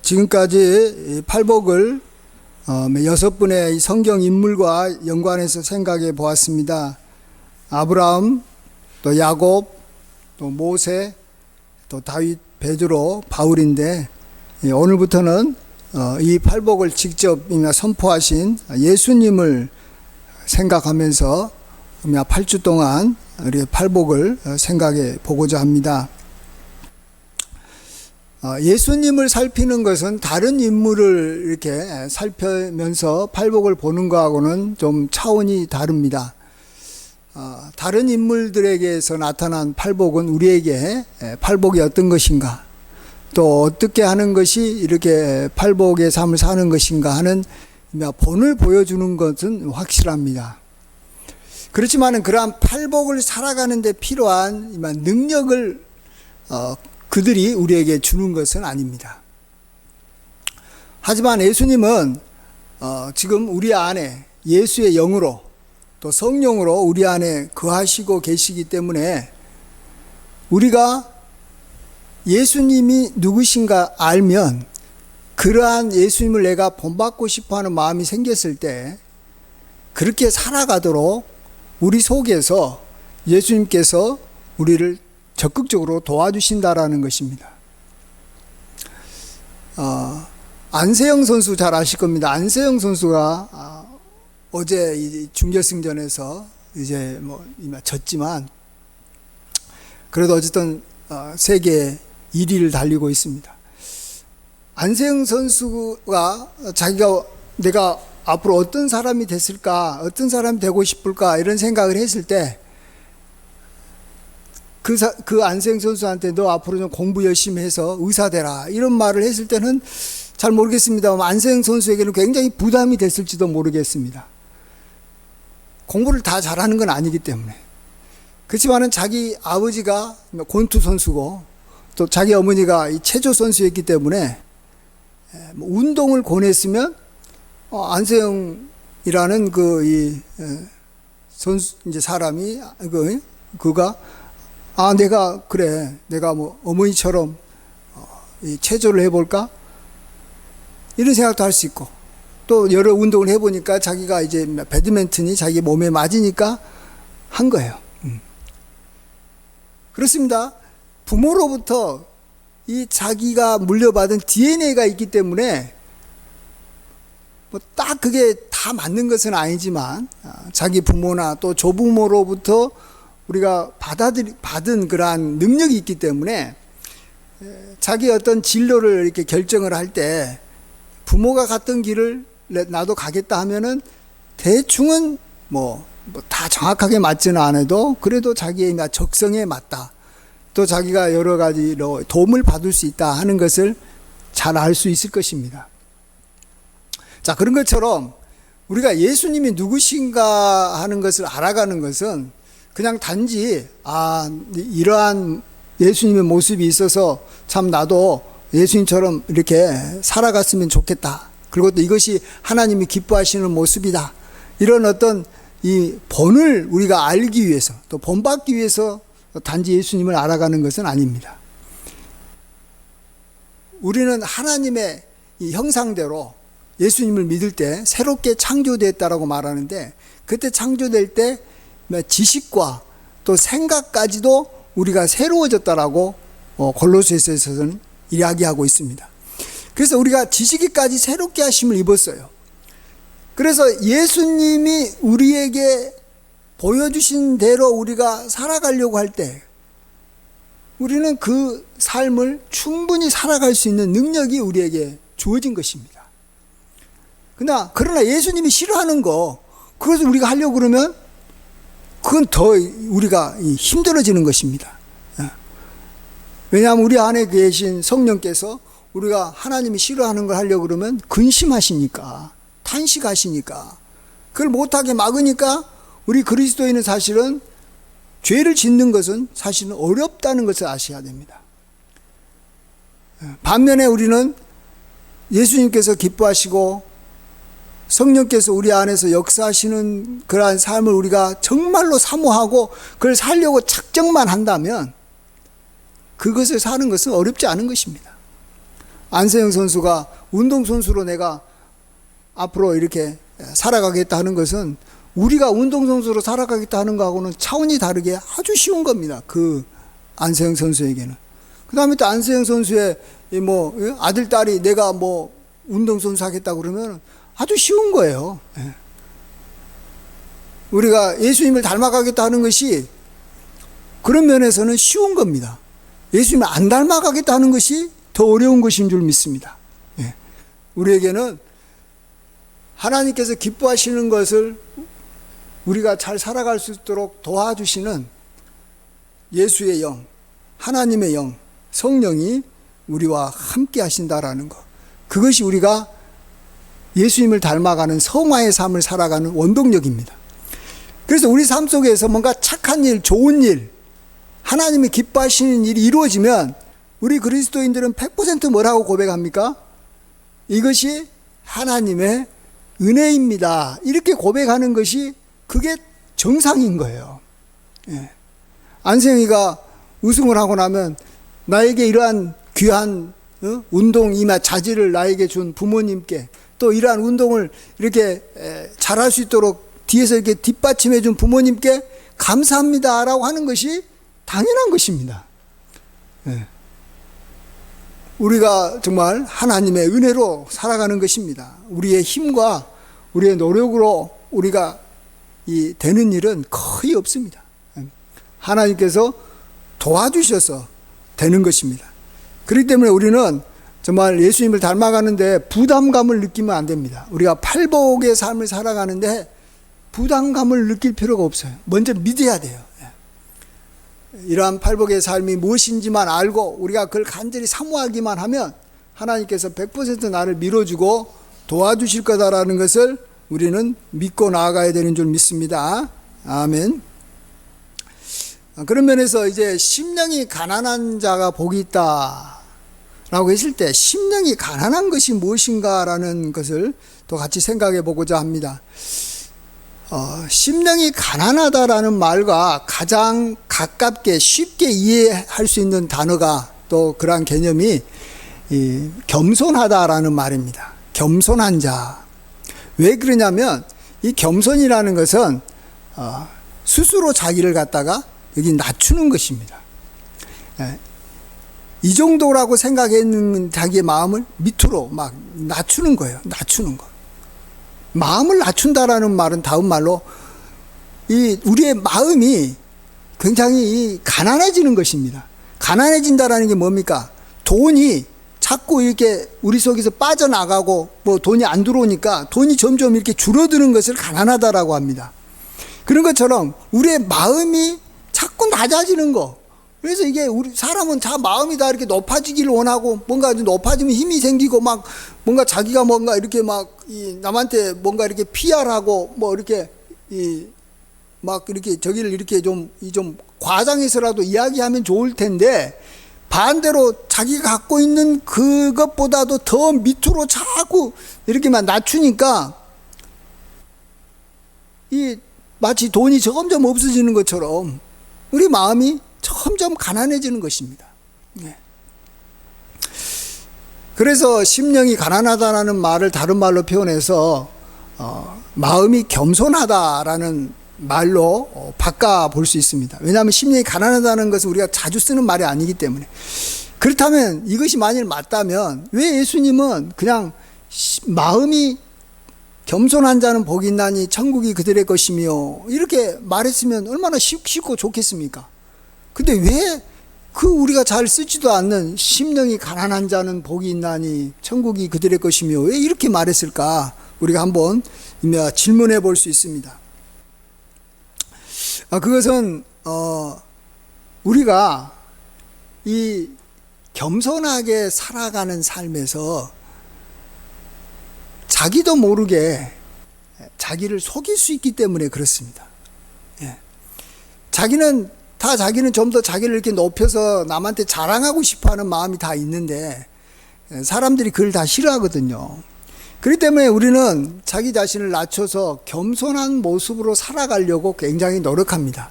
지금까지 이 팔복을 6분의 성경 인물과 연관해서 생각해 보았습니다. 아브라함, 또 야곱, 또 모세, 또 다윗, 베드로, 바울인데 오늘부터는 이 팔복을 직접 선포하신 예수님을 생각하면서 8주 동안 우리 팔복을 생각해 보고자 합니다. 예수님을 살피는 것은 다른 인물을 이렇게 살펴면서 팔복을 보는 것하고는 좀 차원이 다릅니다. 다른 인물들에게서 나타난 팔복은 우리에게 팔복이 어떤 것인가, 또 어떻게 하는 것이 이렇게 팔복의 삶을 사는 것인가 하는 본을 보여주는 것은 확실합니다. 그렇지만 그러한 팔복을 살아가는 데 필요한 능력을 그들이 우리에게 주는 것은 아닙니다. 하지만 예수님은 지금 우리 안에 예수의 영으로 또 성령으로 우리 안에 거하시고 계시기 때문에 우리가 예수님이 누구신가 알면 그러한 예수님을 내가 본받고 싶어하는 마음이 생겼을 때 그렇게 살아가도록 우리 속에서 예수님께서 우리를 적극적으로 도와주신다라는 것입니다. 안세영 선수 잘 아실 겁니다. 안세영 선수가 어제 이 준결승전에서 이제 졌지만 그래도 어쨌든 세계 1위를 달리고 있습니다. 안세영 선수가 자기가 내가 앞으로 어떤 사람이 됐을까, 어떤 사람이 되고 싶을까 이런 생각을 했을 때 그 안세영 선수한테 너 앞으로 좀 공부 열심히 해서 의사 되라 이런 말을 했을 때는 잘 모르겠습니다만 안세영 선수에게는 굉장히 부담이 됐을지도 모르겠습니다. 공부를 다 잘하는 건 아니기 때문에. 그렇지만은 자기 아버지가 권투 선수고 또 자기 어머니가 이 체조 선수였기 때문에 운동을 권했으면 안세영이라는 선수 이제 사람이 그가 내가 그래 내가 어머니처럼 이 체조를 해볼까 이런 생각도 할 수 있고 또 여러 운동을 해보니까 자기가 이제 배드민턴이 자기 몸에 맞으니까 한 거예요. 그렇습니다. 부모로부터 이 자기가 물려받은 DNA가 있기 때문에 딱 그게 다 맞는 것은 아니지만 자기 부모나 또 조부모로부터 우리가 받은 그러한 능력이 있기 때문에 자기 어떤 진로를 이렇게 결정을 할 때 부모가 갔던 길을 나도 가겠다 하면은 대충은 다 정확하게 맞지는 않아도 그래도 자기의 적성에 맞다. 또 자기가 여러 가지로 도움을 받을 수 있다 하는 것을 잘 알 수 있을 것입니다. 자, 그런 것처럼 우리가 예수님이 누구신가 하는 것을 알아가는 것은 그냥 단지 이러한 예수님의 모습이 있어서 참 나도 예수님처럼 이렇게 살아갔으면 좋겠다. 그리고 또 이것이 하나님이 기뻐하시는 모습이다. 이런 어떤 이 본을 우리가 알기 위해서 또 본받기 위해서 단지 예수님을 알아가는 것은 아닙니다. 우리는 하나님의 이 형상대로 예수님을 믿을 때 새롭게 창조됐다라고 말하는데 그때 창조될 때 지식과 또 생각까지도 우리가 새로워졌다라고 골로새서에서는 이야기하고 있습니다. 그래서 우리가 지식이까지 새롭게 하심을 입었어요. 그래서 예수님이 우리에게 보여주신 대로 우리가 살아가려고 할 때 우리는 그 삶을 충분히 살아갈 수 있는 능력이 우리에게 주어진 것입니다. 그러나 예수님이 싫어하는 거 그것을 우리가 하려고 그러면 그건 더 우리가 힘들어지는 것입니다. 왜냐하면 우리 안에 계신 성령께서 우리가 하나님이 싫어하는 걸 하려고 그러면 근심하시니까 탄식하시니까 그걸 못하게 막으니까 우리 그리스도인은 사실은 죄를 짓는 것은 사실은 어렵다는 것을 아셔야 됩니다. 반면에 우리는 예수님께서 기뻐하시고 성령께서 우리 안에서 역사하시는 그러한 삶을 우리가 정말로 사모하고 그걸 살려고 작정만 한다면 그것을 사는 것은 어렵지 않은 것입니다. 안세영 선수가 운동선수로 내가 앞으로 이렇게 살아가겠다 하는 것은 우리가 운동선수로 살아가겠다 하는 거하고는 차원이 다르게 아주 쉬운 겁니다. 그 안세영 선수에게는. 그 다음에 또 안세영 선수의 뭐 아들, 딸이 내가 뭐 운동선수 하겠다 그러면 아주 쉬운 거예요. 우리가 예수님을 닮아가겠다 하는 것이 그런 면에서는 쉬운 겁니다. 예수님을 안 닮아가겠다 하는 것이 더 어려운 것인 줄 믿습니다. 우리에게는 하나님께서 기뻐하시는 것을 우리가 잘 살아갈 수 있도록 도와주시는 예수의 영, 하나님의 영, 성령이 우리와 함께 하신다라는 것. 그것이 우리가 예수님을 닮아가는 성화의 삶을 살아가는 원동력입니다. 그래서 우리 삶 속에서 뭔가 착한 일, 좋은 일, 하나님이 기뻐하시는 일이 이루어지면 우리 그리스도인들은 100% 뭐라고 고백합니까? 이것이 하나님의 은혜입니다. 이렇게 고백하는 것이 그게 정상인 거예요. 안세영이가 우승을 하고 나면 나에게 이러한 귀한 운동 자질을 나에게 준 부모님께 또 이러한 운동을 이렇게 잘할 수 있도록 뒤에서 이렇게 뒷받침해 준 부모님께 감사합니다라고 하는 것이 당연한 것입니다. 우리가 정말 하나님의 은혜로 살아가는 것입니다. 우리의 힘과 우리의 노력으로 우리가 되는 일은 거의 없습니다. 하나님께서 도와주셔서 되는 것입니다. 그렇기 때문에 우리는 정말 예수님을 닮아가는데 부담감을 느끼면 안 됩니다. 우리가 팔복의 삶을 살아가는데 부담감을 느낄 필요가 없어요. 먼저 믿어야 돼요. 이러한 팔복의 삶이 무엇인지만 알고 우리가 그걸 간절히 사모하기만 하면 하나님께서 100% 나를 밀어주고 도와주실 거다라는 것을 우리는 믿고 나아가야 되는 줄 믿습니다. 아멘. 그런 면에서 이제 심령이 가난한 자가 복이 있다 라고 했을 때 심령이 가난한 것이 무엇인가라는 것을 또 같이 생각해 보고자 합니다. 심령이 가난하다라는 말과 가장 가깝게 쉽게 이해할 수 있는 단어가 또 그러한 개념이 겸손하다라는 말입니다. 겸손한 자. 왜 그러냐면 이 겸손이라는 것은 스스로 자기를 갖다가 여기 낮추는 것입니다. 이 정도라고 생각했는 자기의 마음을 밑으로 막 낮추는 거예요. 낮추는 거. 마음을 낮춘다라는 말은 다음 말로 우리의 마음이 굉장히 가난해지는 것입니다. 가난해진다라는 게 뭡니까? 돈이 자꾸 이렇게 우리 속에서 빠져나가고 뭐 돈이 안 들어오니까 돈이 점점 이렇게 줄어드는 것을 가난하다라고 합니다. 그런 것처럼 우리의 마음이 자꾸 낮아지는 거. 그래서 이게 우리 사람은 마음이 다 이렇게 높아지기를 원하고 뭔가 높아지면 힘이 생기고 막 뭔가 자기가 뭔가 이렇게 막 남한테 뭔가 이렇게 PR하고 뭐 이렇게 막 이렇게 저기를 이렇게 좀 과장해서라도 이야기하면 좋을 텐데 반대로 자기가 갖고 있는 그것보다도 더 밑으로 자꾸 이렇게만 낮추니까 마치 돈이 점점 없어지는 것처럼 우리 마음이 점점 가난해지는 것입니다. 그래서 심령이 가난하다라는 말을 다른 말로 표현해서 마음이 겸손하다라는 말로 바꿔볼 수 있습니다. 왜냐하면 심령이 가난하다는 것은 우리가 자주 쓰는 말이 아니기 때문에. 그렇다면 이것이 만일 맞다면 왜 예수님은 그냥 마음이 겸손한 자는 복이 있나니 천국이 그들의 것이며 이렇게 말했으면 얼마나 쉽고 좋겠습니까? 근데 왜 우리가 잘 쓰지도 않는 심령이 가난한 자는 복이 있나니 천국이 그들의 것이며 왜 이렇게 말했을까? 우리가 한번 질문해 볼 수 있습니다. 그것은 우리가 이 겸손하게 살아가는 삶에서 자기도 모르게 자기를 속일 수 있기 때문에 그렇습니다. 자기는 좀 더 자기를 이렇게 높여서 남한테 자랑하고 싶어하는 마음이 다 있는데 사람들이 그걸 다 싫어하거든요. 그렇기 때문에 우리는 자기 자신을 낮춰서 겸손한 모습으로 살아가려고 굉장히 노력합니다.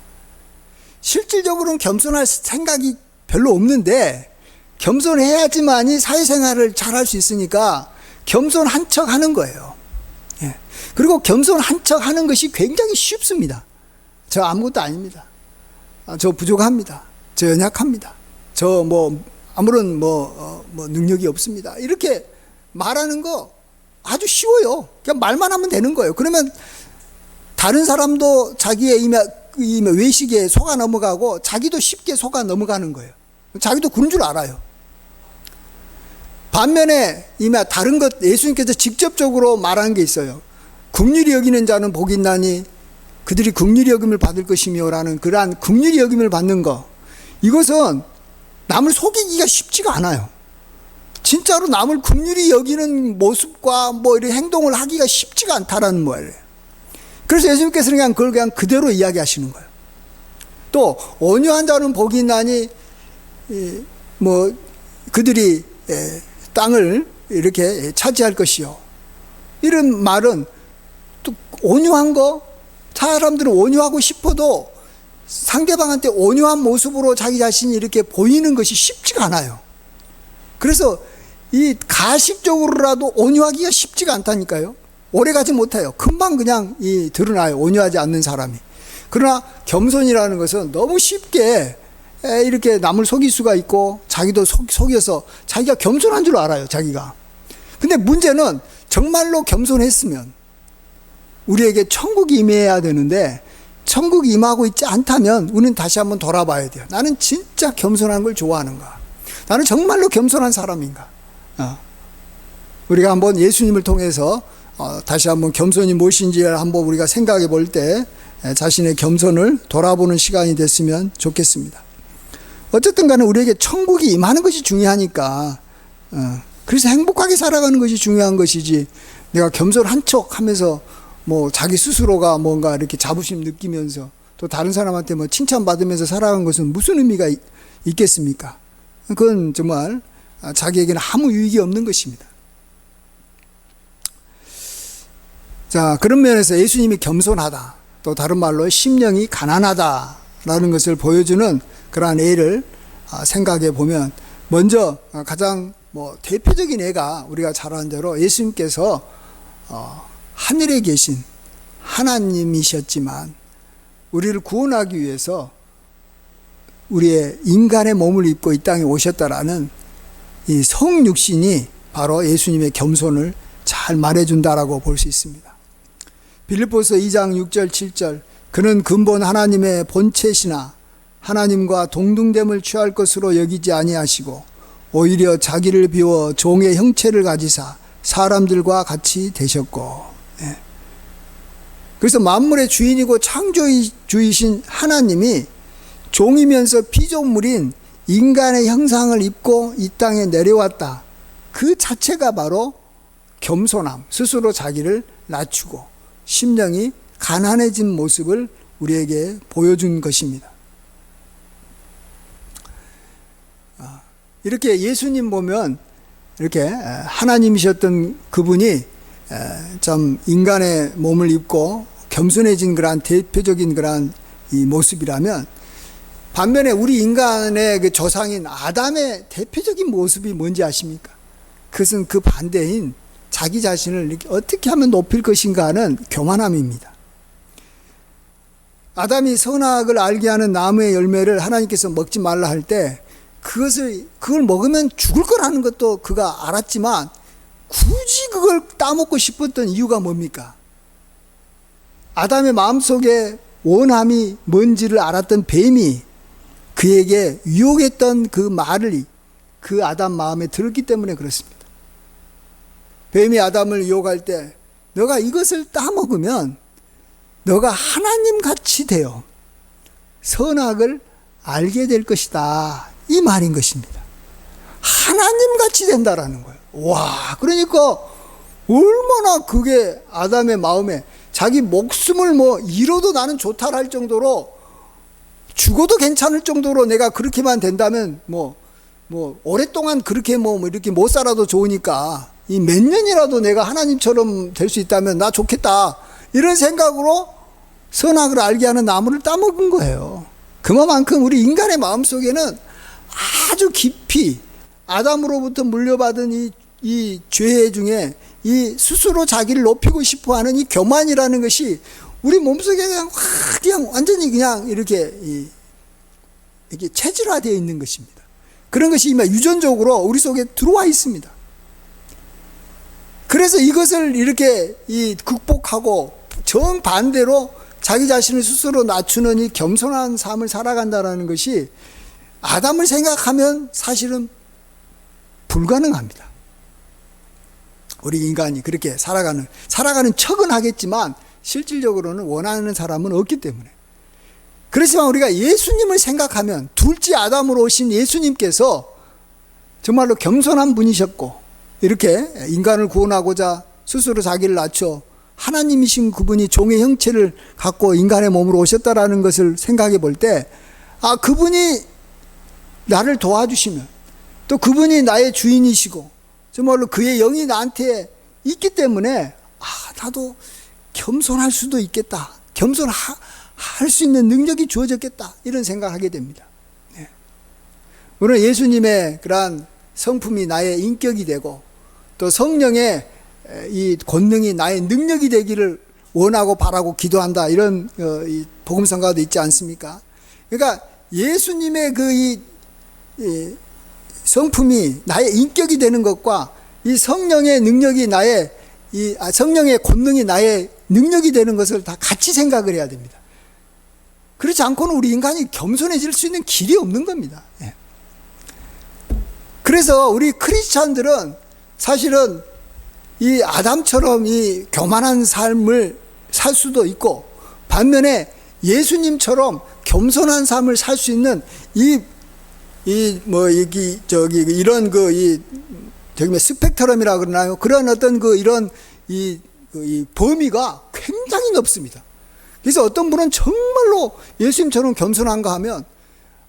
실질적으로는 겸손할 생각이 별로 없는데 겸손해야지만이 사회생활을 잘할 수 있으니까 겸손한 척 하는 거예요. 예. 그리고 겸손한 척 하는 것이 굉장히 쉽습니다. 저 아무것도 아닙니다. 저 부족합니다. 저 연약합니다. 저 아무런 능력이 없습니다. 이렇게 말하는 거 아주 쉬워요. 그냥 말만 하면 되는 거예요. 그러면 다른 사람도 자기의 이 외식에 속아 넘어가고 자기도 쉽게 속아 넘어가는 거예요. 자기도 그런 줄 알아요. 반면에 다른 것 예수님께서 직접적으로 말한 게 있어요. 긍휼히 여기는 자는 복이 있나니 그들이 긍휼히 여김을 받을 것이며라는 그러한 긍휼히 여김을 받는 거, 이것은 남을 속이기가 쉽지가 않아요. 진짜로 남을 긍휼히 여기는 모습과 이런 행동을 하기가 쉽지가 않다라는 말이에요. 그래서 예수님께서는 그냥 그걸 그냥 그대로 이야기하시는 거예요. 또 온유한 자는 복이 있나니 그들이 땅을 이렇게 차지할 것이요. 이런 말은 또 온유한 거, 사람들은 온유하고 싶어도 상대방한테 온유한 모습으로 자기 자신이 이렇게 보이는 것이 쉽지가 않아요. 그래서 이 가식적으로라도 온유하기가 쉽지가 않다니까요. 오래가지 못해요. 금방 그냥 드러나요. 온유하지 않는 사람이. 그러나 겸손이라는 것은 너무 쉽게 이렇게 남을 속일 수가 있고 자기도 속여서 자기가 겸손한 줄 알아요. 자기가. 근데 문제는 정말로 겸손했으면 우리에게 천국이 임해야 되는데 천국이 임하고 있지 않다면 우리는 다시 한번 돌아봐야 돼요. 나는 진짜 겸손한 걸 좋아하는가? 나는 정말로 겸손한 사람인가? 우리가 한번 예수님을 통해서 다시 한번 겸손이 무엇인지를 한번 우리가 생각해 볼 때 자신의 겸손을 돌아보는 시간이 됐으면 좋겠습니다. 어쨌든 간에 우리에게 천국이 임하는 것이 중요하니까 그래서 행복하게 살아가는 것이 중요한 것이지, 내가 겸손한 척 하면서 자기 스스로가 뭔가 이렇게 자부심 느끼면서 또 다른 사람한테 칭찬받으면서 살아가는 것은 무슨 의미가 있겠습니까? 그건 정말 자기에게는 아무 유익이 없는 것입니다. 자, 그런 면에서 예수님이 겸손하다, 또 다른 말로 심령이 가난하다라는 것을 보여주는 그러한 예를 생각해 보면, 먼저 가장 대표적인 예가 우리가 잘 아는 대로 예수님께서 하늘에 계신 하나님이셨지만 우리를 구원하기 위해서 우리의 인간의 몸을 입고 이 땅에 오셨다라는 이 성육신이 바로 예수님의 겸손을 잘 말해준다라고 볼 수 있습니다. 빌립보서 2장 6절 7절, 그는 근본 하나님의 본체시나 하나님과 동등됨을 취할 것으로 여기지 아니하시고 오히려 자기를 비워 종의 형체를 가지사 사람들과 같이 되셨고. 그래서 만물의 주인이고 창조주이신 하나님이 종이면서 피조물인 인간의 형상을 입고 이 땅에 내려왔다. 그 자체가 바로 겸손함, 스스로 자기를 낮추고 심령이 가난해진 모습을 우리에게 보여준 것입니다. 이렇게 예수님 보면 이렇게 하나님이셨던 그분이 참 인간의 몸을 입고 겸손해진 그러한 대표적인 그러한 이 모습이라면, 반면에 우리 인간의 그 조상인 아담의 대표적인 모습이 뭔지 아십니까? 그것은 그 반대인 자기 자신을 이렇게 어떻게 하면 높일 것인가 하는 교만함입니다. 아담이 선악을 알게 하는 나무의 열매를 하나님께서 먹지 말라 할 때 그걸 먹으면 죽을 거라는 것도 그가 알았지만 굳이 그걸 따먹고 싶었던 이유가 뭡니까? 아담의 마음속에 원함이 뭔지를 알았던 뱀이 그에게 유혹했던 그 말을 그 아담 마음에 들었기 때문에 그렇습니다. 뱀이 아담을 유혹할 때 너가 이것을 따먹으면 너가 하나님같이 되어 선악을 알게 될 것이다, 이 말인 것입니다. 하나님같이 된다라는 거예요. 와, 그러니까 얼마나 그게 아담의 마음에 자기 목숨을 잃어도 나는 좋다 할 정도로, 죽어도 괜찮을 정도로 내가 그렇게만 된다면 오랫동안 그렇게 이렇게 못 살아도 좋으니까 이 몇 년이라도 내가 하나님처럼 될 수 있다면 나 좋겠다, 이런 생각으로 선악을 알게 하는 나무를 따먹은 거예요. 그만큼 우리 인간의 마음속에는 아주 깊이 아담으로부터 물려받은 이 죄 중에 이 스스로 자기를 높이고 싶어 하는 이 교만이라는 것이 우리 몸속에 그냥 완전히 그냥 이렇게 체질화되어 있는 것입니다. 그런 것이 이미 유전적으로 우리 속에 들어와 있습니다. 그래서 이것을 이렇게 극복하고 정반대로 자기 자신을 스스로 낮추는 이 겸손한 삶을 살아간다는 것이 아담을 생각하면 사실은 불가능합니다. 우리 인간이 그렇게 살아가는 척은 하겠지만 실질적으로는 원하는 사람은 없기 때문에. 그렇지만 우리가 예수님을 생각하면 둘째 아담으로 오신 예수님께서 정말로 겸손한 분이셨고 이렇게 인간을 구원하고자 스스로 자기를 낮춰 하나님이신 그분이 종의 형체를 갖고 인간의 몸으로 오셨다라는 것을 생각해 볼 때, 그분이 나를 도와주시면 또 그분이 나의 주인이시고 정말로 그의 영이 나한테 있기 때문에 나도 겸손할 수도 있겠다. 겸손할 수 있는 능력이 주어졌겠다. 이런 생각을 하게 됩니다. 물론 예수님의 그러한 성품이 나의 인격이 되고 또 성령의 이 권능이 나의 능력이 되기를 원하고 바라고 기도한다. 이런 이 복음성가도 있지 않습니까? 그러니까 예수님의 이 성품이 나의 인격이 되는 것과 이 성령의 능력이 성령의 권능이 나의 능력이 되는 것을 다 같이 생각을 해야 됩니다. 그렇지 않고는 우리 인간이 겸손해질 수 있는 길이 없는 겁니다. 그래서 우리 크리스찬들은 사실은 이 아담처럼 이 교만한 삶을 살 수도 있고 반면에 예수님처럼 겸손한 삶을 살 수 있는 이런 스펙트럼이라 그러나요? 그런 어떤 이런 범위가 굉장히 넓습니다. 그래서 어떤 분은 정말로 예수님처럼 겸손한가 하면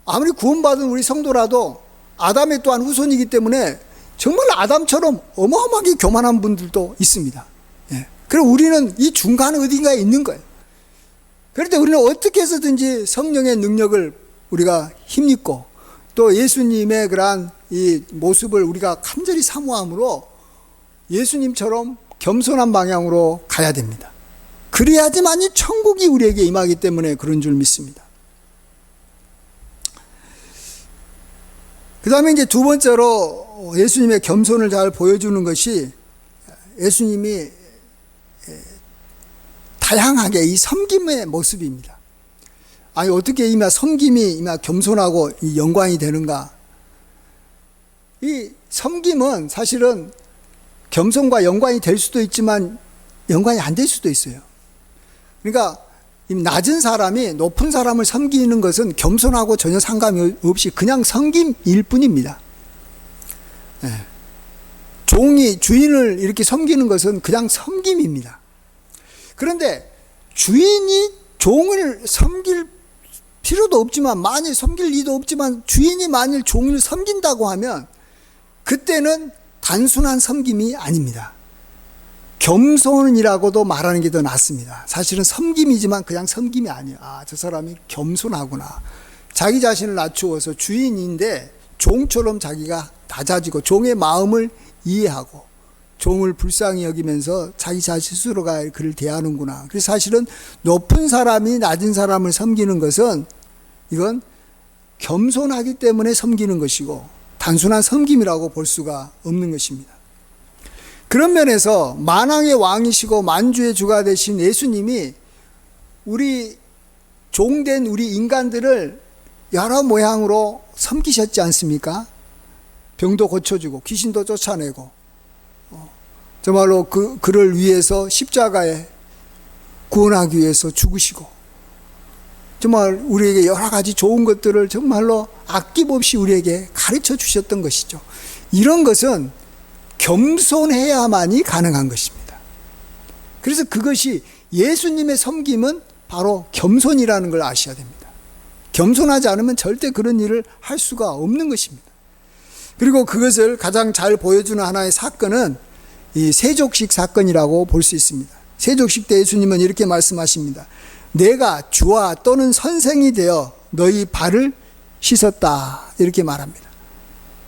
아무리 구원받은 우리 성도라도 아담의 또한 후손이기 때문에 정말 아담처럼 어마어마하게 교만한 분들도 있습니다. 그럼 우리는 이 중간 어딘가에 있는 거예요. 그런데 우리는 어떻게 해서든지 성령의 능력을 우리가 힘입고 또 예수님의 그러한 이 모습을 우리가 간절히 사모함으로 예수님처럼 겸손한 방향으로 가야 됩니다. 그래야지만 이 천국이 우리에게 임하기 때문에 그런 줄 믿습니다. 그 다음에 이제 두 번째로 예수님의 겸손을 잘 보여주는 것이 예수님이 다양하게 이 섬김의 모습입니다. 어떻게 섬김이 겸손하고 이 영광이 되는가? 이 섬김은 사실은 겸손과 연관이 될 수도 있지만 연관이 안 될 수도 있어요. 그러니까 낮은 사람이 높은 사람을 섬기는 것은 겸손하고 전혀 상관이 없이 그냥 섬김일 뿐입니다. 종이 주인을 이렇게 섬기는 것은 그냥 섬김입니다. 그런데 주인이 종을 섬길 필요도 없지만 만일 섬길 리도 없지만 주인이 만일 종을 섬긴다고 하면 그때는 단순한 섬김이 아닙니다. 겸손이라고도 말하는 게 더 낫습니다. 사실은 섬김이지만 그냥 섬김이 아니에요. 저 사람이 겸손하구나. 자기 자신을 낮추어서 주인인데 종처럼 자기가 낮아지고 종의 마음을 이해하고 종을 불쌍히 여기면서 자기 자신 스스로가 그를 대하는구나. 그래서 사실은 높은 사람이 낮은 사람을 섬기는 것은 이건 겸손하기 때문에 섬기는 것이고 단순한 섬김이라고 볼 수가 없는 것입니다. 그런 면에서 만왕의 왕이시고 만주의 주가 되신 예수님이 우리 종된 우리 인간들을 여러 모양으로 섬기셨지 않습니까? 병도 고쳐주고 귀신도 쫓아내고 정말로 그를 위해서 십자가에 구원하기 위해서 죽으시고 정말 우리에게 여러 가지 좋은 것들을 정말로 아낌없이 우리에게 가르쳐 주셨던 것이죠. 이런 것은 겸손해야만이 가능한 것입니다. 그래서 그것이 예수님의 섬김은 바로 겸손이라는 걸 아셔야 됩니다. 겸손하지 않으면 절대 그런 일을 할 수가 없는 것입니다. 그리고 그것을 가장 잘 보여주는 하나의 사건은 이 세족식 사건이라고 볼 수 있습니다. 세족식 때 예수님은 이렇게 말씀하십니다. 내가 주와 또는 선생이 되어 너희 발을 씻었다. 이렇게 말합니다.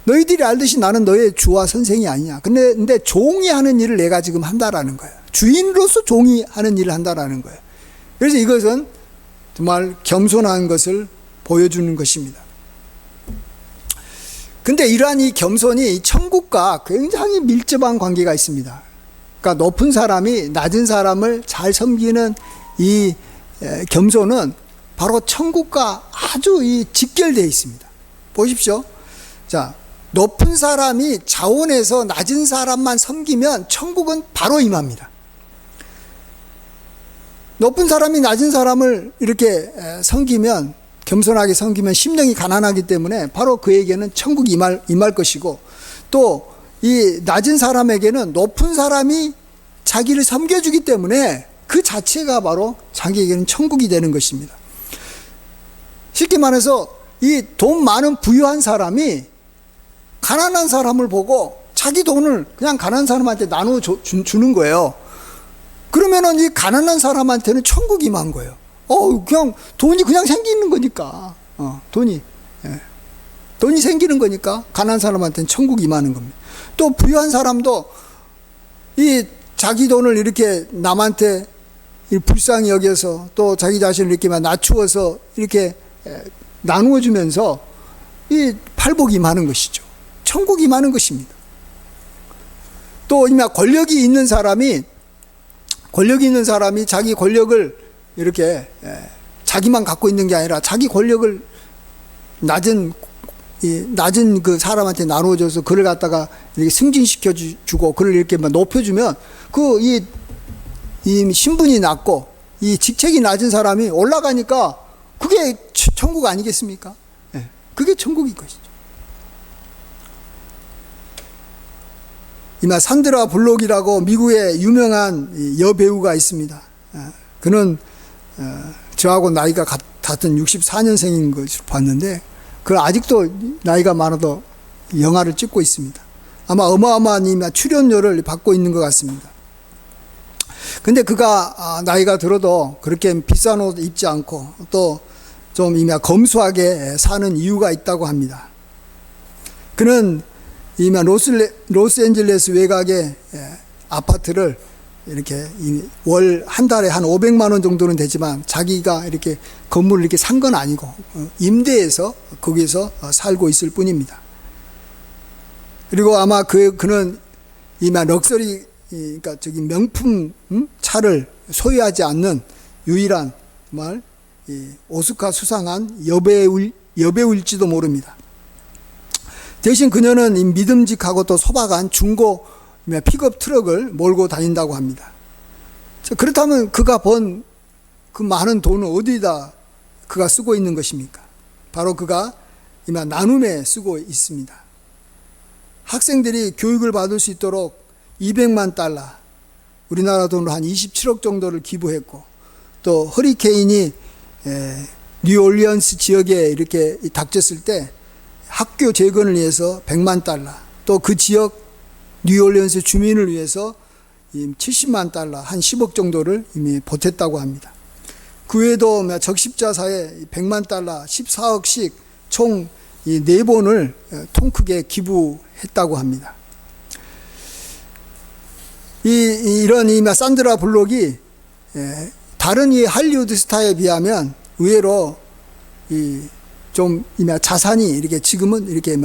너희들이 알듯이 나는 너의 주와 선생이 아니냐. 근데 종이 하는 일을 내가 지금 한다라는 거예요. 주인으로서 종이 하는 일을 한다라는 거예요. 그래서 이것은 정말 겸손한 것을 보여주는 것입니다. 근데 이러한 이 겸손이 천국과 굉장히 밀접한 관계가 있습니다. 그러니까 높은 사람이 낮은 사람을 잘 섬기는 이 겸손은 바로 천국과 아주 직결되어 있습니다. 보십시오. 자, 높은 사람이 자원해서 낮은 사람만 섬기면 천국은 바로 임합니다. 높은 사람이 낮은 사람을 이렇게 섬기면, 겸손하게 섬기면 심령이 가난하기 때문에 바로 그에게는 천국이 임할 것이고, 또 이 낮은 사람에게는 높은 사람이 자기를 섬겨주기 때문에 그 자체가 바로 자기에게는 천국이 되는 것입니다. 쉽게 말해서 이 돈 많은 부유한 사람이 가난한 사람을 보고 자기 돈을 그냥 가난한 사람한테 나누어 주는 거예요. 그러면은 이 가난한 사람한테는 천국이 임한 거예요. 그냥 돈이 그냥 생기는 거니까. 돈이 생기는 거니까 가난한 사람한테는 천국이 임하는 겁니다. 또 부유한 사람도 이 자기 돈을 이렇게 남한테 불쌍히 여겨서 또 자기 자신을 이렇게 낮추어서 이렇게 나누어 주면서 이 팔복이 임하는 것이죠. 천국이 임하는 것입니다. 또 권력이 있는 사람이 자기 권력을 이렇게 자기만 갖고 있는 게 아니라 자기 권력을 낮은 그 사람한테 나누어줘서 그를 갖다가 이렇게 승진시켜 주고 그를 이렇게 높여주면 이 신분이 낮고 이 직책이 낮은 사람이 올라가니까 그게 천국 아니겠습니까? 그게 천국인 것이죠. 산드라 블록이라고 미국의 유명한 여배우가 있습니다. 그는 저하고 나이가 같은 64년생인 것으로 봤는데 그 아직도 나이가 많아도 영화를 찍고 있습니다. 아마 어마어마한 출연료를 받고 있는 것 같습니다. 근데 그가 나이가 들어도 그렇게 비싼 옷 입지 않고 또 좀 검소하게 사는 이유가 있다고 합니다. 그는 로스앤젤레스 외곽의 아파트를 이렇게 월 한 달에 한 500만 원 정도는 되지만 자기가 이렇게 건물을 이렇게 산 건 아니고 임대해서 거기서 살고 있을 뿐입니다. 그리고 아마 그는 럭셔리, 그러니까 명품 차를 소유하지 않는 유일한 정말 오스카 수상한 여배우일지도 모릅니다. 대신 그녀는 믿음직하고 또 소박한 중고 픽업 트럭을 몰고 다닌다고 합니다. 그렇다면 그가 번 그 많은 돈을 어디다 그가 쓰고 있는 것입니까? 바로 그가 나눔에 쓰고 있습니다. 학생들이 교육을 받을 수 있도록 200만 달러, 우리나라 돈으로 한 27억 정도를 기부했고, 또 허리케인이 뉴올리언스 지역에 이렇게 닥쳤을 때 학교 재건을 위해서 100만 달러, 또 그 지역 뉴올리언스 주민을 위해서 70만 달러, 한 10억 정도를 이미 보탰다고 합니다. 그 외에도 적십자사에 100만 달러, 14억씩 총 4번을 통 크게 기부했다고 합니다. 이런 산드라 블록이 다른 할리우드 스타에 비하면 의외로 좀 자산이 이렇게 지금은 이렇게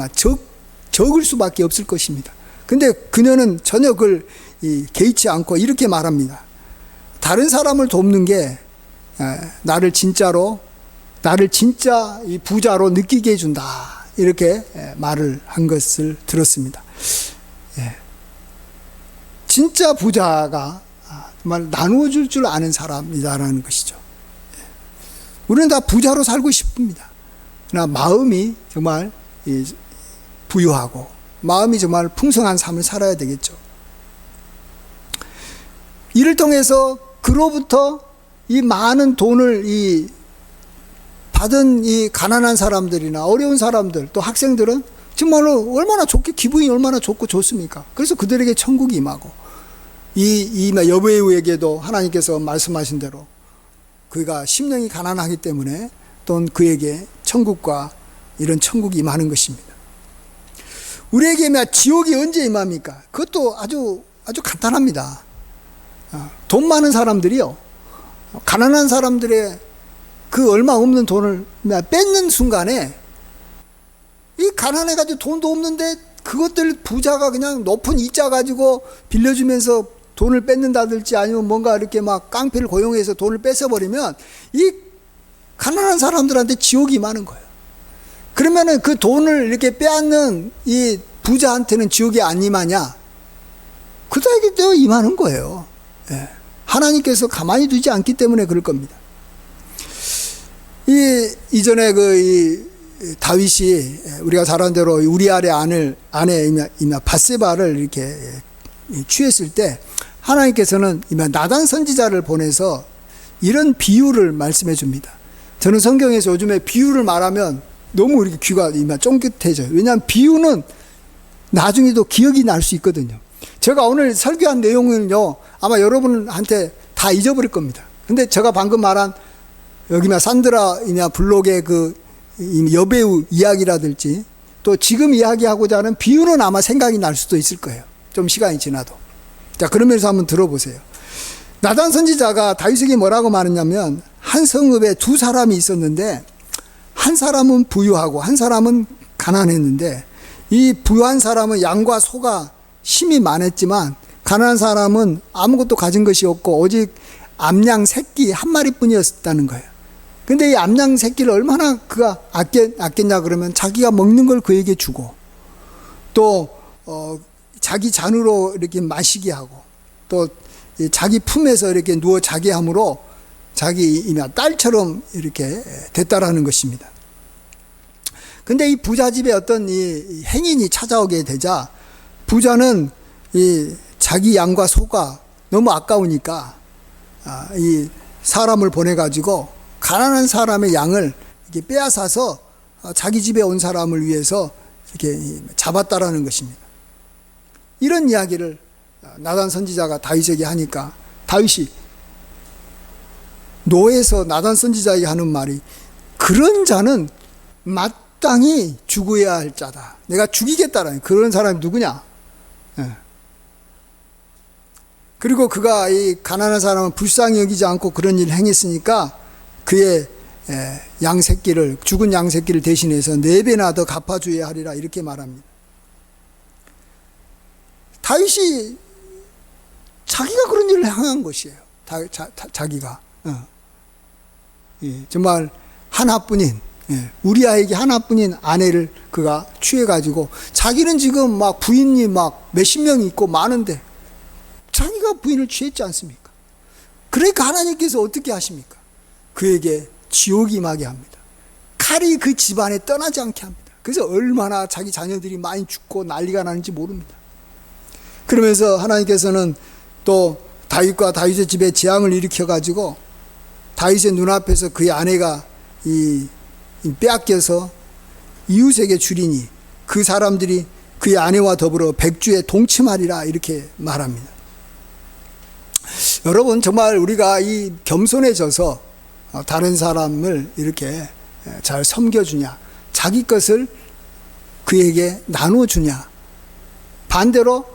적을 수밖에 없을 것입니다. 근데 그녀는 전혀 그걸 개의치 않고 이렇게 말합니다. 다른 사람을 돕는 게 나를 진짜 이 부자로 느끼게 해준다. 이렇게 말을 한 것을 들었습니다. 진짜 부자가 정말 나누어 줄 줄 아는 사람이다라는 것이죠. 우리는 다 부자로 살고 싶습니다. 그러나 마음이 정말 부유하고 마음이 정말 풍성한 삶을 살아야 되겠죠. 이를 통해서 그로부터 이 많은 돈을 받은 이 가난한 사람들이나 어려운 사람들, 또 학생들은 정말로 얼마나 좋게, 기분이 얼마나 좋고 좋습니까? 그래서 그들에게 천국이 임하고, 이 여배우에게도 하나님께서 말씀하신 대로 그가 심령이 가난하기 때문에 또 그에게 천국과 이런 천국이 임하는 것입니다. 우리에게 지옥이 언제 임합니까? 그것도 아주 간단합니다. 돈 많은 사람들이요, 가난한 사람들의 그 얼마 없는 돈을 뺏는 순간에, 이 가난해가지고 돈도 없는데 그것들 부자가 그냥 높은 이자 가지고 빌려주면서 돈을 뺏는다든지 아니면 뭔가 이렇게 막 깡패를 고용해서 돈을 뺏어버리면 이 가난한 사람들한테 지옥이 임하는 거예요. 그러면은 그 돈을 이렇게 빼앗는 이 부자한테는 지옥이 안 임하냐? 그들에게도 임하는 거예요. 예. 하나님께서 가만히 두지 않기 때문에 그럴 겁니다. 이전에 다윗이 우리가 잘 아는 대로 우리아의 아내 밧세바를 이렇게 취했을 때 하나님께서는 나단 선지자를 보내서 이런 비유를 말씀해 줍니다. 저는 성경에서 요즘에 비유를 말하면 너무 이렇게 귀가 쫑긋해져요. 왜냐하면 비유는 나중에도 기억이 날 수 있거든요. 제가 오늘 설교한 내용은요, 아마 여러분한테 다 잊어버릴 겁니다. 근데 제가 방금 말한 여기 산드라 블록의 그 여배우 이야기라든지 또 지금 이야기하고자 하는 비유는 아마 생각이 날 수도 있을 거예요. 좀 시간이 지나도. 자, 그러면서 한번 들어보세요. 나단 선지자가 다윗에게 뭐라고 말했냐면, 한 성읍에 두 사람이 있었는데 한 사람은 부유하고 한 사람은 가난했는데, 이 부유한 사람은 양과 소가 힘이 많았지만 가난한 사람은 아무것도 가진 것이 없고 오직 암양 새끼 한 마리뿐이었다는 거예요. 근데 이 암양 새끼를 얼마나 그가 아꼈냐 그러면 자기가 먹는 걸 그에게 주고, 또 자기 잔으로 이렇게 마시게 하고, 또 자기 품에서 이렇게 누워 자게 함으로 자기 딸처럼 이렇게 됐다라는 것입니다. 근데 이 부자 집에 어떤 이 행인이 찾아오게 되자, 부자는 이 자기 양과 소가 너무 아까우니까 이 사람을 보내가지고 가난한 사람의 양을 이렇게 빼앗아서 자기 집에 온 사람을 위해서 이렇게 잡았다라는 것입니다. 이런 이야기를 나단 선지자가 다윗에게 하니까 다윗이 노에서 나단 선지자에게 하는 말이, 그런 자는 마땅히 죽어야 할 자다. 내가 죽이겠다라는 그런 사람이 누구냐? 그리고 그가 이 가난한 사람은 불쌍히 여기지 않고 그런 일을 행했으니까 그의 죽은 양 새끼를 대신해서 4배나 더 갚아줘야 하리라, 이렇게 말합니다. 다윗이 자기가 그런 일을 행한 것이에요. 자기가 정말 하나뿐인, 우리아에게 하나뿐인 아내를 그가 취해가지고, 자기는 지금 막 부인이 막 몇십 명이 있고 많은데 자기가 부인을 취했지 않습니까? 그러니까 하나님께서 어떻게 하십니까? 그에게 지옥이 임하게 합니다. 칼이 그 집안에 떠나지 않게 합니다. 그래서 얼마나 자기 자녀들이 많이 죽고 난리가 나는지 모릅니다. 그러면서 하나님께서는 또 다윗과 다윗의 집에 재앙을 일으켜가지고 다윗의 눈앞에서 그의 아내가 빼앗겨서 이웃에게 주리니 그 사람들이 그의 아내와 더불어 백주에 동침하리라, 이렇게 말합니다. 여러분, 정말 우리가 이 겸손해져서 다른 사람을 이렇게 잘 섬겨주냐, 자기 것을 그에게 나눠주냐, 반대로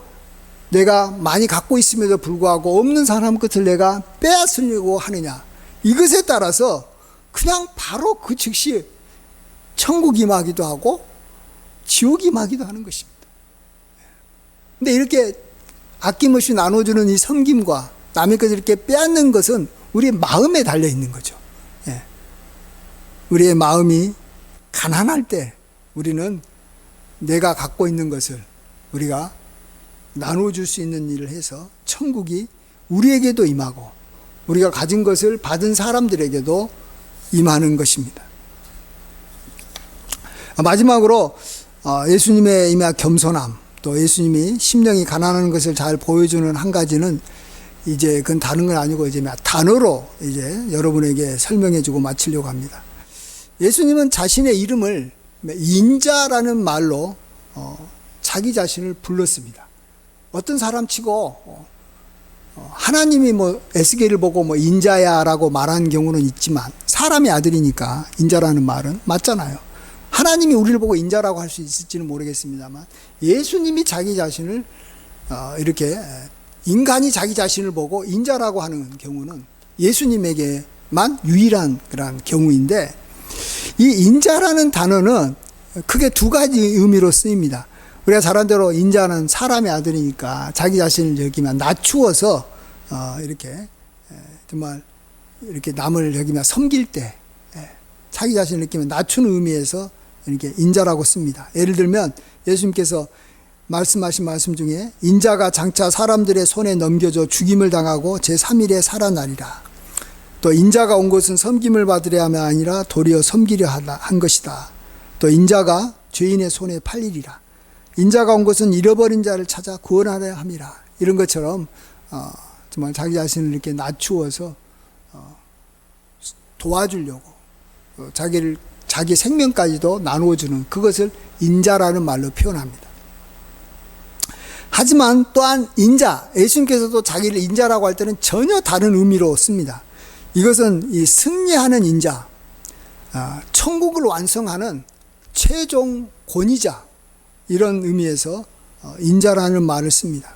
내가 많이 갖고 있음에도 불구하고 없는 사람 것을 내가 빼앗으려고 하느냐, 이것에 따라서 그냥 바로 그 즉시 천국이 임하기도 하고 지옥이 임하기도 하는 것입니다. 근데 이렇게 아낌없이 나눠주는 이 섬김과 남의 것을 이렇게 빼앗는 것은 우리의 마음에 달려 있는 거죠. 우리의 마음이 가난할 때 우리는 내가 갖고 있는 것을 우리가 나눠줄 수 있는 일을 해서 천국이 우리에게도 임하고 우리가 가진 것을 받은 사람들에게도 임하는 것입니다. 마지막으로 예수님의 겸손함, 또 예수님이 심령이 가난한 것을 잘 보여주는 한 가지는 이제 그건 다른 건 아니고 이제 단어로 이제 여러분에게 설명해주고 마치려고 합니다. 예수님은 자신의 이름을 인자라는 말로 자기 자신을 불렀습니다. 어떤 사람 치고 하나님이 에스겔을 보고 인자야라고 말한 경우는 있지만 사람의 아들이니까 인자라는 말은 맞잖아요. 하나님이 우리를 보고 인자라고 할 수 있을지는 모르겠습니다만, 예수님이 자기 자신을 이렇게 인간이 자기 자신을 보고 인자라고 하는 경우는 예수님에게만 유일한 그런 경우인데, 이 인자라는 단어는 크게 두 가지 의미로 쓰입니다. 우리가 잘 아는 대로 인자는 사람의 아들이니까 자기 자신을 여기면 낮추어서 이렇게 정말 이렇게 남을 여기면 섬길 때 자기 자신을 느끼면 낮추는 의미에서 이렇게 인자라고 씁니다. 예를 들면 예수님께서 말씀하신 말씀 중에 인자가 장차 사람들의 손에 넘겨져 죽임을 당하고 제3일에 살아나리라. 또 인자가 온 것은 섬김을 받으려 함이 아니라 도리어 섬기려 한 것이다. 또 인자가 죄인의 손에 팔리리라. 인자가 온 것은 잃어버린 자를 찾아 구원하려 함이라. 이런 것처럼 정말 자기 자신을 이렇게 낮추어서 도와주려고 자기 생명까지도 나누어주는 그것을 인자라는 말로 표현합니다. 하지만 또한 인자, 예수님께서도 자기를 인자라고 할 때는 전혀 다른 의미로 씁니다. 이것은 이 승리하는 인자, 천국을 완성하는 최종 권위자, 이런 의미에서 인자라는 말을 씁니다.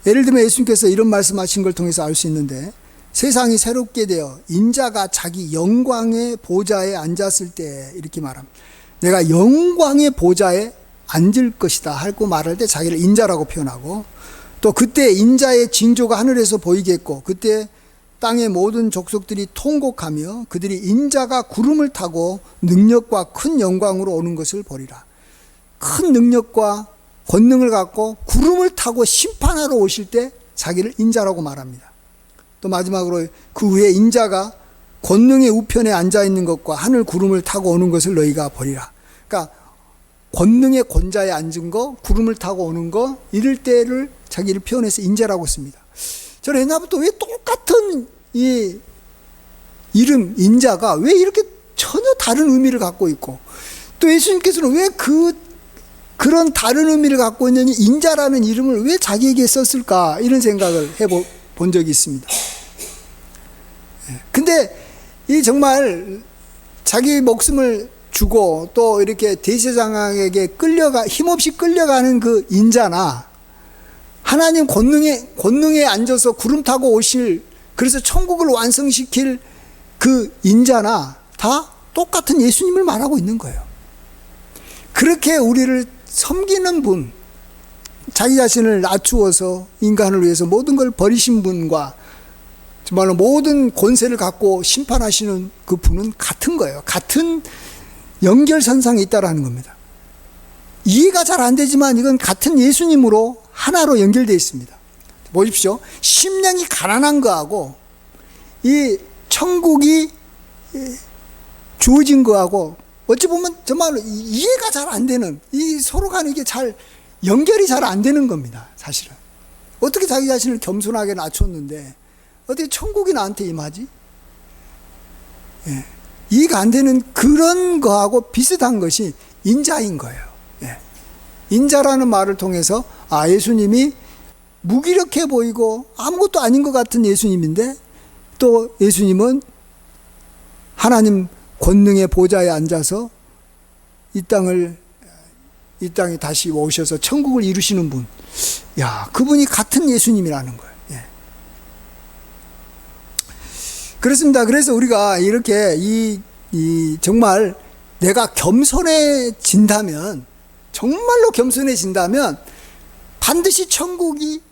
예를 들면 예수님께서 이런 말씀하신 걸 통해서 알 수 있는데, 세상이 새롭게 되어 인자가 자기 영광의 보좌에 앉았을 때 이렇게 말합니다. 내가 영광의 보좌에 앉을 것이다 하고 말할 때 자기를 인자라고 표현하고, 또 그때 인자의 징조가 하늘에서 보이겠고 그때 땅의 모든 족속들이 통곡하며 그들이 인자가 구름을 타고 능력과 큰 영광으로 오는 것을 보리라. 큰 능력과 권능을 갖고 구름을 타고 심판하러 오실 때 자기를 인자라고 말합니다. 또 마지막으로 그 후에 인자가 권능의 우편에 앉아있는 것과 하늘 구름을 타고 오는 것을 너희가 보리라. 그러니까 권능의 권자에 앉은 거, 구름을 타고 오는 거, 이럴 때를 자기를 표현해서 인자라고 씁니다. 저는 옛날부터 왜 똑같은 이 이름 인자가 왜 이렇게 전혀 다른 의미를 갖고 있고, 또 예수님께서는 왜 그런 다른 의미를 갖고 있는 인자라는 이름을 왜 자기에게 썼을까, 이런 생각을 해본 적이 있습니다. 근데 이 정말 자기 목숨을 주고 또 이렇게 대제사장에게 힘없이 끌려가는 그 인자나, 하나님 권능에 앉아서 구름 타고 오실, 그래서 천국을 완성시킬 그 인자나 다 똑같은 예수님을 말하고 있는 거예요. 그렇게 우리를 섬기는 분, 자기 자신을 낮추어서 인간을 위해서 모든 걸 버리신 분과 정말로 모든 권세를 갖고 심판하시는 그 분은 같은 거예요. 같은 연결선상에 있다라는 겁니다. 이해가 잘 안 되지만 이건 같은 예수님으로 하나로 연결되어 있습니다. 보십시오. 심령이 가난한 거하고 이 천국이 주어진 거하고 어찌 보면 정말 이해가 잘 안 되는, 이 서로 간에 이게 잘 연결이 잘 안 되는 겁니다. 사실은 어떻게 자기 자신을 겸손하게 낮췄는데 어떻게 천국이 나한테 임하지? 이해가 안 되는 그런 거하고 비슷한 것이 인자인 거예요. 인자라는 말을 통해서 예수님이 무기력해 보이고 아무것도 아닌 것 같은 예수님인데, 또 예수님은 하나님 권능의 보좌에 앉아서 이 땅에 다시 오셔서 천국을 이루시는 분, 그분이 같은 예수님이라는 거예요. 그렇습니다. 그래서 우리가 이렇게 정말 내가 겸손해진다면, 정말로 겸손해진다면 반드시 천국이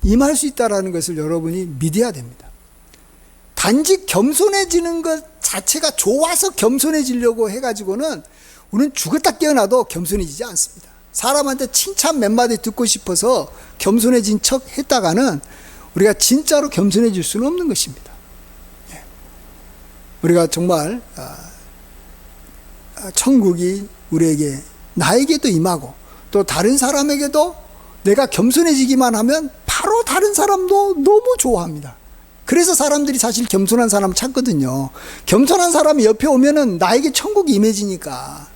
임할 수 있다는 것을 여러분이 믿어야 됩니다. 단지 겸손해지는 것 자체가 좋아서 겸손해지려고 해가지고는 우리는 죽었다 깨어나도 겸손해지지 않습니다. 사람한테 칭찬 몇 마디 듣고 싶어서 겸손해진 척 했다가는 우리가 진짜로 겸손해질 수는 없는 것입니다. 우리가 정말 천국이 우리에게, 나에게도 임하고 또 다른 사람에게도 내가 겸손해지기만 하면 바로 다른 사람도 너무 좋아합니다. 그래서 사람들이 사실 겸손한 사람을 찾거든요. 겸손한 사람이 옆에 오면은 나에게 천국이 임해지니까.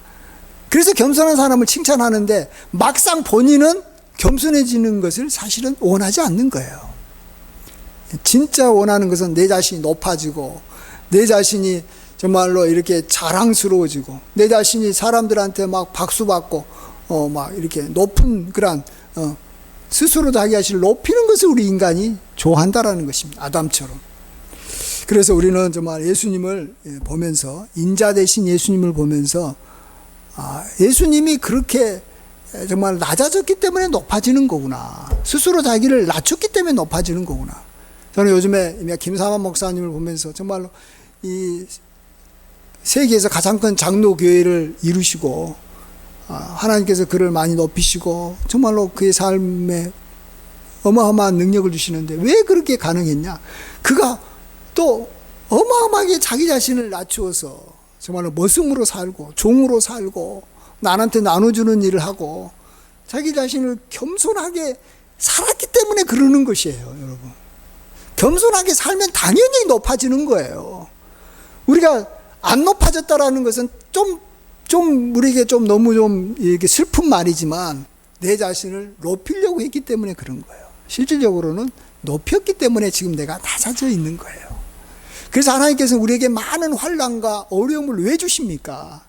그래서 겸손한 사람을 칭찬하는데 막상 본인은 겸손해지는 것을 사실은 원하지 않는 거예요. 진짜 원하는 것은 내 자신이 높아지고 내 자신이 정말로 이렇게 자랑스러워지고 내 자신이 사람들한테 막 박수받고 막 이렇게 높은 그런 스스로 자기 자신을 높이는 것을 우리 인간이 좋아한다라는 것입니다. 아담처럼. 그래서 우리는 정말 예수님을 보면서, 인자 대신 예수님을 보면서 예수님이 그렇게 정말 낮아졌기 때문에 높아지는 거구나. 스스로 자기를 낮췄기 때문에 높아지는 거구나. 저는 요즘에 김삼환 목사님을 보면서 정말로 이 세계에서 가장 큰 장로교회를 이루시고 하나님께서 그를 많이 높이시고 정말로 그의 삶에 어마어마한 능력을 주시는데 왜 그렇게 가능했냐? 그가 또 어마어마하게 자기 자신을 낮추어서 정말로 머슴으로 살고 종으로 살고 남한테 나눠주는 일을 하고 자기 자신을 겸손하게 살았기 때문에 그러는 것이에요, 여러분. 겸손하게 살면 당연히 높아지는 거예요. 우리가 안 높아졌다라는 것은 좀 우리에게 좀 너무 좀 이렇게 슬픈 말이지만 내 자신을 높이려고 했기 때문에 그런 거예요. 실질적으로는 높였기 때문에 지금 내가 낮아져 있는 거예요. 그래서 하나님께서 우리에게 많은 환난과 어려움을 왜 주십니까?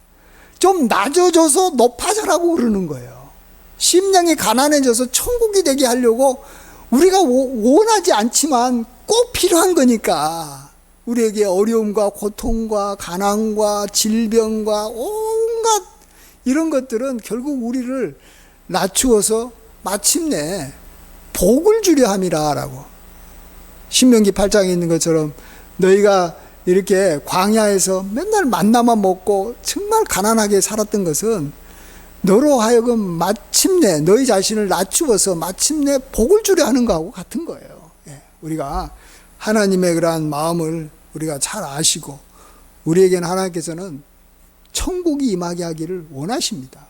좀 낮아져서 높아져라고 그러는 거예요. 심령이 가난해져서 천국이 되게 하려고 우리가 원하지 않지만 꼭 필요한 거니까 우리에게 어려움과 고통과 가난과 질병과 온갖 이런 것들은 결국 우리를 낮추어서 마침내 복을 주려 함이라라고. 신명기 8장에 있는 것처럼 너희가 이렇게 광야에서 맨날 만나만 먹고 정말 가난하게 살았던 것은 너로 하여금 마침내 너희 자신을 낮추어서 마침내 복을 주려 하는 거하고 같은 거예요. 우리가 하나님의 그러한 마음을 우리가 잘 아시고 우리에게는 하나님께서는 천국이 임하게 하기를 원하십니다.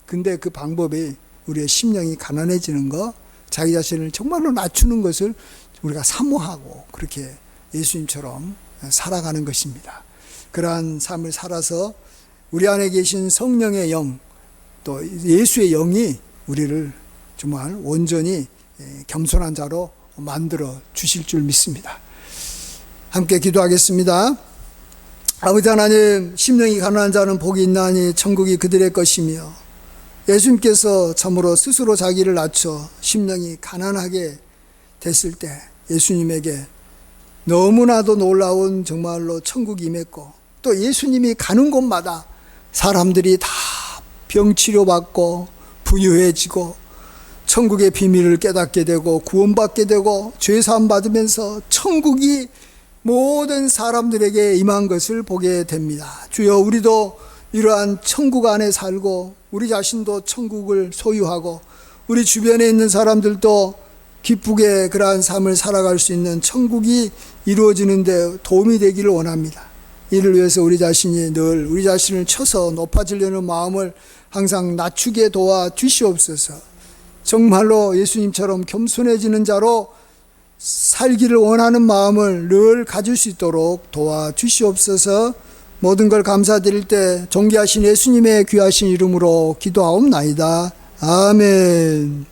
근데 그 방법이 우리의 심령이 가난해지는 것, 자기 자신을 정말로 낮추는 것을 우리가 사모하고 그렇게 예수님처럼 살아가는 것입니다. 그러한 삶을 살아서 우리 안에 계신 성령의 영, 또 예수의 영이 우리를 정말 온전히 겸손한 자로 만들어 주실 줄 믿습니다. 함께 기도하겠습니다. 아버지 하나님, 심령이 가난한 자는 복이 있나니 천국이 그들의 것이며 예수님께서 참으로 스스로 자기를 낮춰 심령이 가난하게 됐을 때 예수님에게 너무나도 놀라운 정말로 천국이 임했고 또 예수님이 가는 곳마다 사람들이 다 병치료받고 부유해지고 천국의 비밀을 깨닫게 되고 구원받게 되고 죄사함 받으면서 천국이 모든 사람들에게 임한 것을 보게 됩니다. 주여, 우리도 이러한 천국 안에 살고 우리 자신도 천국을 소유하고 우리 주변에 있는 사람들도 기쁘게 그러한 삶을 살아갈 수 있는 천국이 이루어지는 데 도움이 되기를 원합니다. 이를 위해서 우리 자신이 늘 우리 자신을 쳐서 높아지려는 마음을 항상 낮추게 도와 주시옵소서. 정말로 예수님처럼 겸손해지는 자로 살기를 원하는 마음을 늘 가질 수 있도록 도와 주시옵소서. 모든 걸 감사드릴 때 존귀하신 예수님의 귀하신 이름으로 기도하옵나이다. 아멘.